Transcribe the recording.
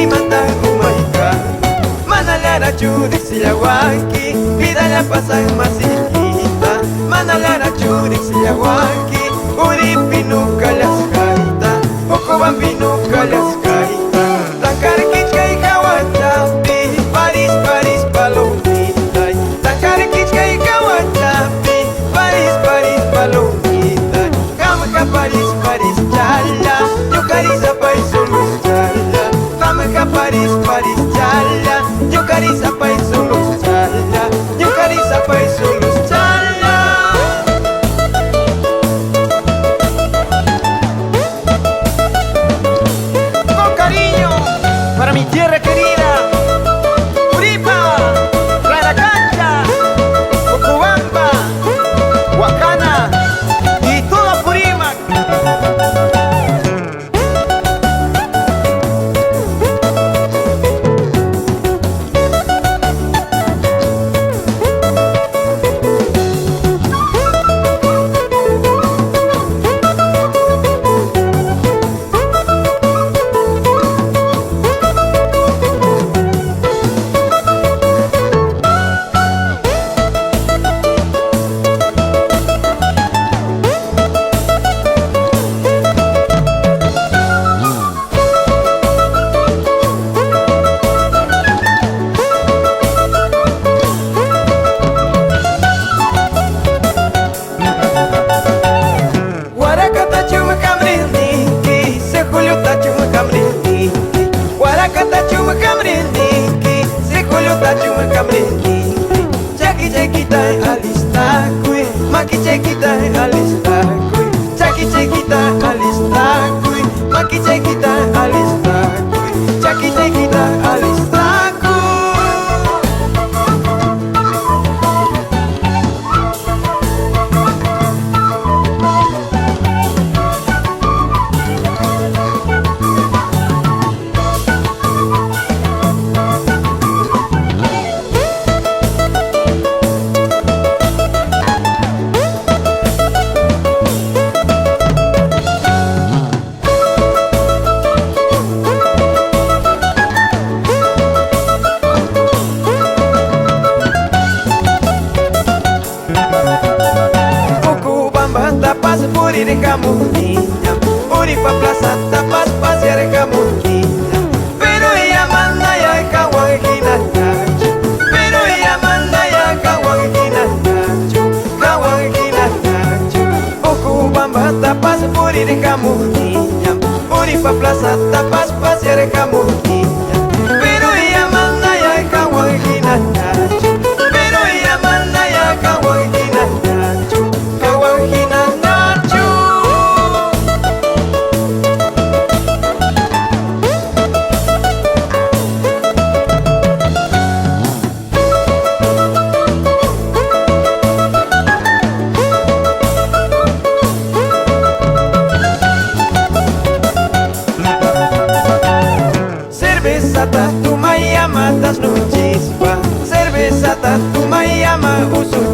mata humayka Manalara churik sillawanki Vida la pasan masillita Manalara churik sillawanki Uripi nuka las kaita Okoban pinuka las kaita Tankarkichka y kawachapi Paris, Paris, palomita Tankarkichka y kawachapi Paris, Paris, palomita Kamaka Paris, Paris, chala Yukarisa paisulus chala Kamaka Paris, Paris, chala Yukarisa paisulus chala Yukarisa paisulus chala. Con cariño para mi tierra querida Uripa, Raracancha, Cocobamba, Huacana y todo Apurímac. Chaki chekita alistakui, maki chekita alistakui, chaki chekita alistakui, maki chekita alistakui, chaki chekita alistakui. Tapas puri de camuña, puri pa plaza tapas pasear camuña. Pero ella manda ya caguajina nacho, pero ella manda ya caguajina nacho, caguajina nacho. Ocubamba tapas puri de camuña, puri pa plaza tapas pasear camuña. Pero ella manda ya caguajina nacho, pero ella manda ya caguajina nacho, caguajina. Cerveza tu mayama das no chispa, cerveza tu mayama uso